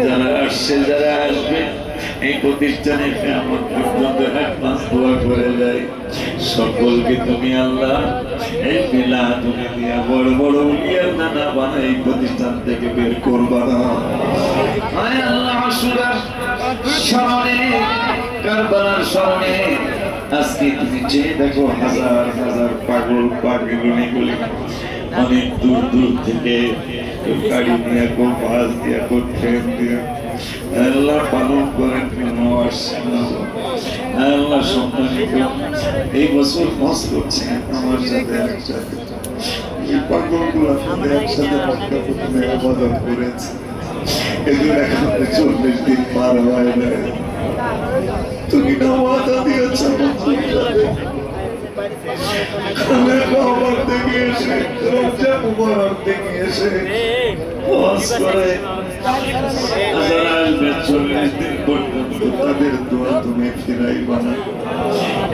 যারা আসছে যারা আসবে এই প্রতিষ্ঠানে কিয়ামত পর্যন্ত অ্যাডভান্স দোয়া করে যায় সকলকে তুমি আল্লাহ এই মিলাদুন দিয়া বড় বড় উলিয়ার নানা বানাই এই প্রতিষ্ঠান থেকে বের করবা না। আয় আল্লাহ আশুরার স্মরণে কারবালার স্মরণে আজকে তুমি চেয়ে দেখো হাজার হাজার পাগল পাগলিগুলি অনেক দূর দূর থেকে গাড়ি নিয়ে বাস দিয়ে ট্রেন দিয়ে আল্লাহ পালন করেন আল্লাহ সম্মানিত এই বছর মস করছে আমার সাথে একসাথে এই পাগলগুলো আপনাদের একসাথে আবাদত করেছে এদের এখন 40 দিন পার হয় না। তুমি না ওয়াদা দিয়েছ আমার থেকে এসে রমজান মুবারক থেকে এসে ওয়াজ করে যারা আসবে 40 দিন পর্যন্ত তাদের দোয়া তুমি ফিরাইবা না।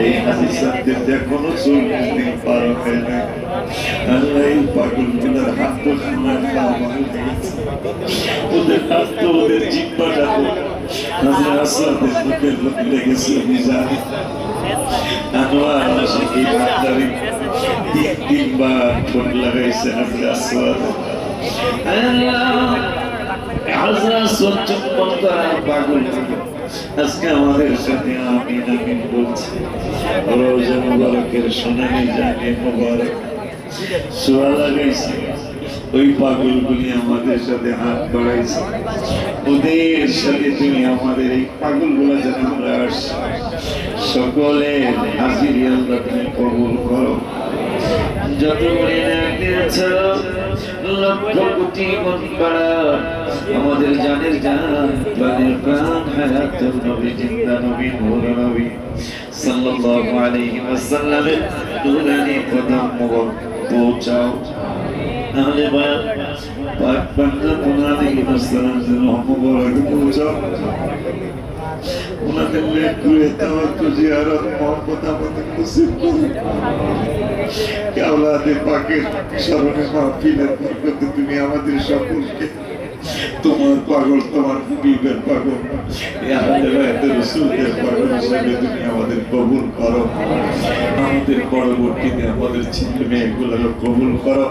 এই হাদিসের এখনো 40 দিন পার হয় না। আল্লাহ এই পাগলগুলোর হাত তো তোমার খাওয়া ওদের হাত তো ওদের জিহ্বাটা তো হাজরা আসাদের মুখের মধ্যে লেগেছে আমি জানি। আনোয়ার মাসে এই তিনবার ঠোঁট লাগাইছে হাজরা আসওয়াদ। হাজরা আসওয়াদ চুম্বন করা পাগল আজকে আমাদের সাথে আমিন আমিন বলছে। রোজা মুবারকের সোনালি জানে মুবারক সোয়া লাগাইছে ওই পাগলগুলি আমাদের সাথে হাত বাড়াইছে। ওদের সাথে তুমি আমাদের এই পাগলগুলো যেন আমরা আসছি সকলে হাজির আল্লাহ তুমি কবুল করো। যত দিয়েছ লক্ষ কোটি গুণ বাড়া আমাদের জানের জান প্রাণের প্রাণ হায়াতুল নবী জিন্দা নবী নূর নবী সাল্লাল্লাহু আলাইহি ওয়াসাল্লামের নূরানি কদম মোবারক পৌঁছাও। নাহলে পাক বান্দা তোমাদের ইমাসার জন্য মোবারক পৌঁছাও। ওনাদের লেখুয়ে তাওয়াক্কুল জিয়ারত মোহাম্মদ আমাদের নসিব করো। আওলাদে পাকের স্মরণে মাহফিলের বরকতে তুমি আমাদের সকলকে তোমার পাগল তোমার হাবিবের পাগল আহলে রাসূলের পাগল হিসেবে তুমি আমাদের কবুল করো। আমাদের পরবর্তীতে আমাদের ছেলে মেয়েগুলোকে কবুল করো।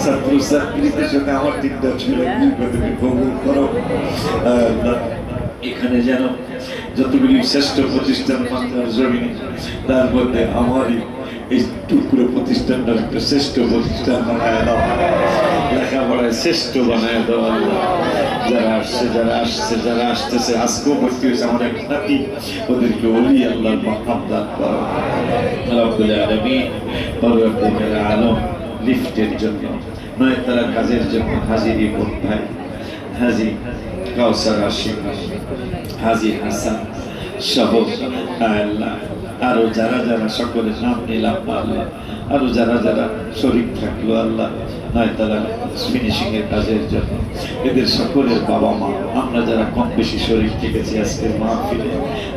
ছাত্র ছাত্রীদের সাথে আমার 3টা ছেলেগুলোকে তুমি কবুল করো। এখানে যেন যতগুলি শ্রেষ্ঠ প্রতিষ্ঠান বাংলার জমিনে তার মধ্যে আমারই এই টুকরো প্রতিষ্ঠানটা একটা শ্রেষ্ঠ প্রতিষ্ঠান বানায় দাও। লেখাপড়ায় শ্রেষ্ঠ বানায় দাও আল্লাহ। যারা আসছে যারা আসছে যারা আসতেছে আজকেও ভর্তি হয়েছে আমার এক নাতি ওদেরকে ওলি আল্লাহর মাকাম দান করো। রব্বুল আলামিন পরবর্তীকালে আলম লিফটের জন্য নয় তারা কাজের জন্য হাজিরি বোন ভাই হাজি কাউসার আশিক হাজি হাসান সহ আল্লাহ আরো যারা যারা সকলের নাম নিলাম আল্লাহ আরো যারা যারা শরীক থাকলো আল্লাহ নয় তারা ফিনিশিং এর কাজের জন্য এদের সকলের বাবা মা আমরা যারা কম বেশি শরীর থেকেছি আজকের মাহফিলে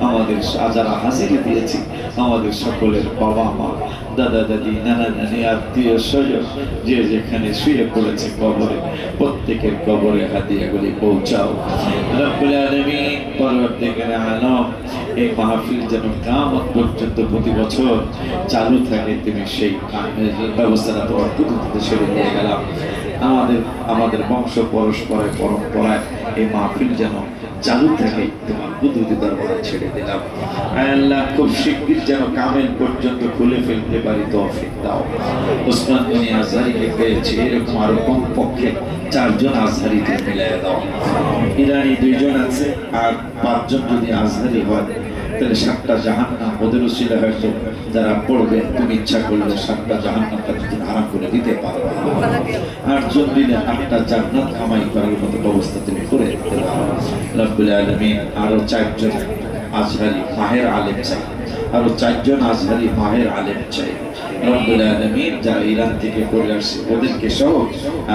আমাদের যারা হাজিরি দিয়েছি আমাদের সকলের বাবা মা দাদা দাদি নানা নানি আত্মীয় স্বজন যে যেখানে শুয়ে পড়েছে কবরে প্রত্যেকের কবরে হাদিয়াগুলি পৌঁছাও। রব্বুল আলামিন পরবর্তীকালে আলম এই মাহফিল যেন কিয়ামত পর্যন্ত প্রতি বছর চালু থাকে তুমি সেই ব্যবস্থাটা তোমার পদ্ধতিতে ছেড়ে দিয়ে গেলাম। আমাদের বংশ পরস্পরের পরম্পরায় এই মাহফিল যেন চালু থাকে তোমার পদ্ধতি দরবারে ছেড়ে দিলাম। আল্লাহ খুব শিগগির যেন কামেল পর্যন্ত খুলে ফেলতে পারি তৌফিক দাও। ওসমান গনি আজহারিকে পেয়েছি এরকম আরো কমপক্ষে 4 জন আজহারিকে মিলিয়ে দাও। ইরানি 2 জন আছে আর 5 জন যদি আজহারি হয় তাহলে 7টা জাহান্নাম ওদের উসিলা হয়তো যারা পড়বে তুমি ইচ্ছা করলে 7টা জাহান্নামটা তুমি আরাম করে দিতে পারবে। 8 জন দিলে 8টা জান্নাত কামাই করার মতো ব্যবস্থা তুমি করে দিতে পারো। রব্বুল আলামিন আরো 4 জন আজহারি মাহের আলেম চাই আরো 4 জন আজহারি মাহের আলেম চাই রব্বুল আলামিন যারা ইরান থেকে পড়ে আসছে ওদেরকে সহ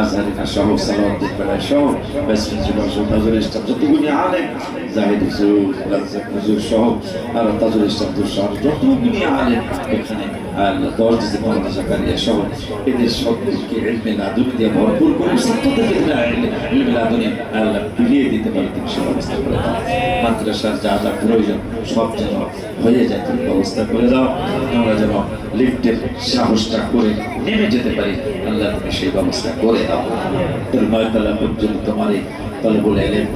আজহারিনা সহ সালাউদ্দিন বেলায় সহ বেসমিন জুবাস তাজুল ইসলাম যতগুলি আলেম জাহিদ হুজুর রাজ্জাক হুজুর সহ আর তাজুল ইসলাম সহ যতগুলি আলেম এখানে আল্লাহ 10 দিন মোহাম্মদ জাকারিয়া সহ এদের সকলকে ইলমে লাদুনি দিয়ে ভরপুর করে ছাত্রদের ইলমে লাদুনি আল্লাহ বিলিয়ে দিতে পারে তুমি সে ব্যবস্থা করে দাও মাদ্রাসার যা যা প্রয়োজন সব যেন হয়ে যায় তুমি ব্যবস্থা করে দাও আমরা যেন লিফটের সাহসটা করে নেমে যেতে পারি আল্লাহ তুমি সেই ব্যবস্থা করে দাও তোর 9 তলা পর্যন্ত তোমার এই তলবুল ইলম